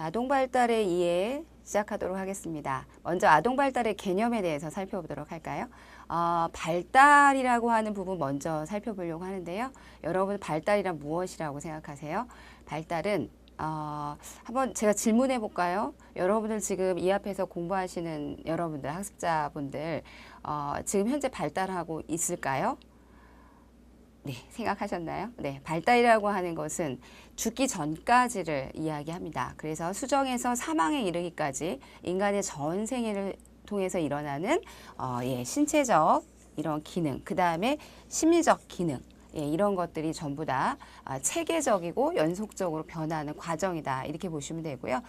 아동 발달의 이해 시작하도록 하겠습니다. 먼저 아동 발달의 개념에 대해서 살펴보도록 할까요? 발달이라고 하는 부분 먼저 살펴보려고 하는데요. 여러분 발달이란 무엇이라고 생각하세요? 발달은 한번 제가 질문해 볼까요? 여러분들 지금 이 앞에서 공부하시는 여러분들, 학습자분들 지금 현재 발달하고 있을까요? 네, 생각하셨나요? 네, 발달이라고 하는 것은 죽기 전까지를 이야기합니다. 그래서 수정에서 사망에 이르기까지 인간의 전 생애를 통해서 일어나는 신체적 이런 기능, 그 다음에 심리적 기능, 이런 것들이 전부 다 체계적이고 연속적으로 변화하는 과정이다. 이렇게 보시면 되고요.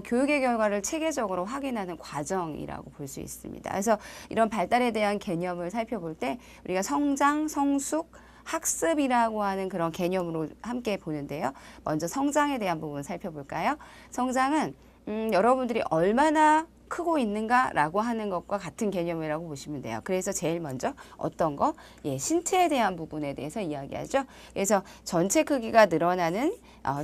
교육의 결과를 체계적으로 확인하는 과정이라고 볼 수 있습니다. 그래서 이런 발달에 대한 개념을 살펴볼 때 우리가 성장, 성숙, 학습이라고 하는 그런 개념으로 함께 보는데요. 먼저 성장에 대한 부분 살펴볼까요? 성장은 여러분들이 얼마나 크고 있는가라고 하는 것과 같은 개념이라고 보시면 돼요. 그래서 제일 먼저 어떤 거? 신체에 대한 부분에 대해서 이야기하죠. 그래서 전체 크기가 늘어나는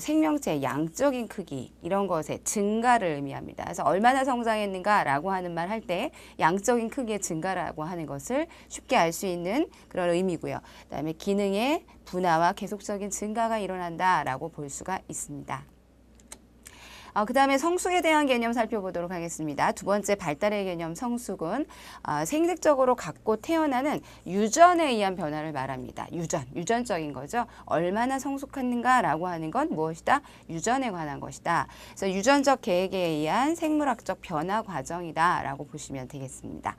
생명체의 양적인 크기 이런 것의 증가를 의미합니다. 그래서 얼마나 성장했는가라고 하는 말 할 때 양적인 크기의 증가라고 하는 것을 쉽게 알 수 있는 그런 의미고요. 그다음에 기능의 분화와 계속적인 증가가 일어난다라고 볼 수가 있습니다. 그 다음에 성숙에 대한 개념 살펴보도록 하겠습니다. 두 번째 발달의 개념 성숙은 생lik적으로 갖고 태어나는 유전에 의한 변화를 말합니다. 유전적인 거죠. 얼마나 성숙했는가라고 하는 건 무엇이다? 유전에 관한 것이다. 그래서 유전적 계획에 의한 생물학적 변화 과정이다라고 보시면 되겠습니다.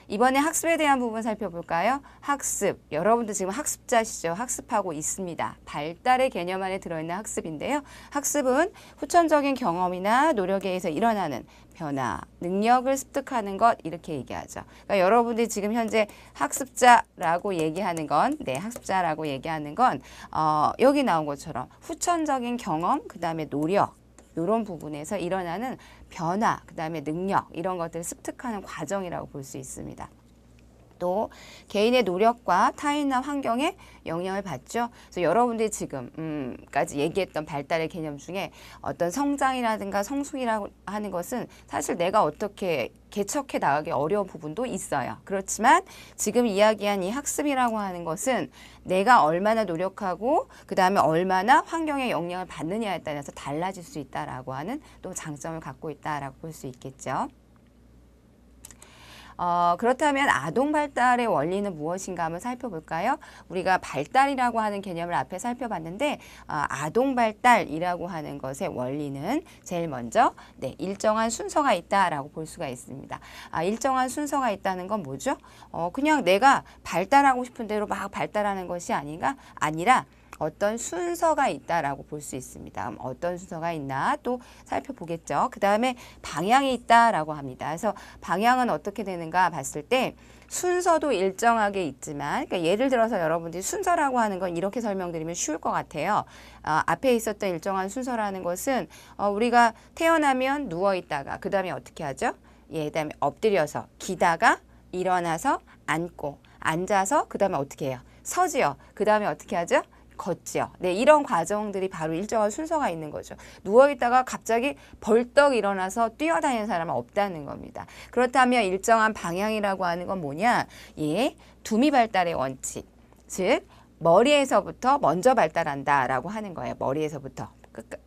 이번에 학습에 대한 부분 살펴볼까요? 학습, 여러분들 지금 학습자시죠? 학습하고 있습니다. 발달의 개념 안에 들어있는 학습인데요. 학습은 후천적인 경험이나 노력에 의해서 일어나는 변화, 능력을 습득하는 것 이렇게 얘기하죠. 그러니까 여러분들이 지금 현재 학습자라고 얘기하는 건, 학습자라고 얘기하는 건 여기 나온 것처럼 후천적인 경험, 그 다음에 노력, 이런 부분에서 일어나는 변화, 그 다음에 능력 이런 것들을 습득하는 과정이라고 볼 수 있습니다. 또 개인의 노력과 타인이나 환경에 영향을 받죠. 그래서 여러분들이 지금까지 얘기했던 발달의 개념 중에 어떤 성장이라든가 성숙이라고 하는 것은 사실 내가 어떻게 개척해 나가기 어려운 부분도 있어요. 그렇지만 지금 이야기한 이 학습이라고 하는 것은 내가 얼마나 노력하고 그 다음에 얼마나 환경에 영향을 받느냐에 따라서 달라질 수 있다라고 하는 또 장점을 갖고 있다라고 볼 수 있겠죠. 그렇다면 아동 발달의 원리는 무엇인가 한번 살펴볼까요? 우리가 발달이라고 하는 개념을 앞에 살펴봤는데 아동 발달이라고 하는 것의 원리는 제일 먼저 일정한 순서가 있다라고 볼 수가 있습니다. 일정한 순서가 있다는 건 뭐죠? 그냥 내가 발달하고 싶은 대로 막 발달하는 것이 아니라 어떤 순서가 있다라고 볼 수 있습니다. 어떤 순서가 있나 또 살펴보겠죠. 그 다음에 방향이 있다라고 합니다. 그래서 방향은 어떻게 되는가 봤을 때 순서도 일정하게 있지만, 그러니까 예를 들어서 여러분들이 순서라고 하는 건 이렇게 설명드리면 쉬울 것 같아요. 앞에 있었던 일정한 순서라는 것은 우리가 태어나면 누워 있다가 그 다음에 어떻게 하죠? 그 다음에 엎드려서 기다가 일어나서 앉고 앉아서 그 다음에 어떻게 해요? 서지요. 그 다음에 어떻게 하죠? 걷지요. 이런 과정들이 바로 일정한 순서가 있는 거죠. 누워있다가 갑자기 벌떡 일어나서 뛰어다니는 사람은 없다는 겁니다. 그렇다면 일정한 방향이라고 하는 건 뭐냐? 두미 발달의 원칙, 즉 머리에서부터 먼저 발달한다라고 하는 거예요. 머리에서부터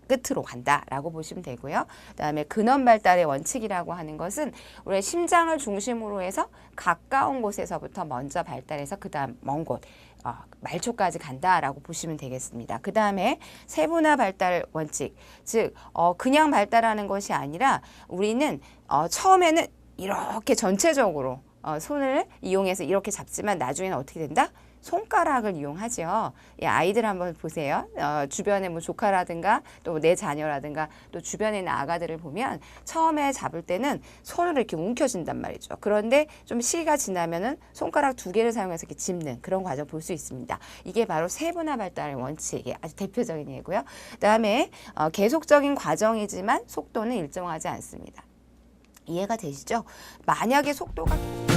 끝으로 간다라고 보시면 되고요. 그다음에 근원 발달의 원칙이라고 하는 것은 우리의 심장을 중심으로 해서 가까운 곳에서부터 먼저 발달해서 그다음 먼 곳, 말초까지 간다라고 보시면 되겠습니다. 그 다음에 세분화 발달 원칙, 즉 그냥 발달하는 것이 아니라 우리는 처음에는 이렇게 전체적으로 손을 이용해서 이렇게 잡지만 나중에는 어떻게 된다? 손가락을 이용하죠. 아이들 한번 보세요. 주변에 뭐 조카라든가 또 내 자녀라든가 또 주변에 있는 아가들을 보면 처음에 잡을 때는 손을 이렇게 움켜쥔단 말이죠. 그런데 좀 시기가 지나면은 손가락 두 개를 사용해서 이렇게 짚는 그런 과정 볼 수 있습니다. 이게 바로 세분화 발달의 원칙의 아주 대표적인 예고요. 그다음에 계속적인 과정이지만 속도는 일정하지 않습니다. 이해가 되시죠? 만약에 속도가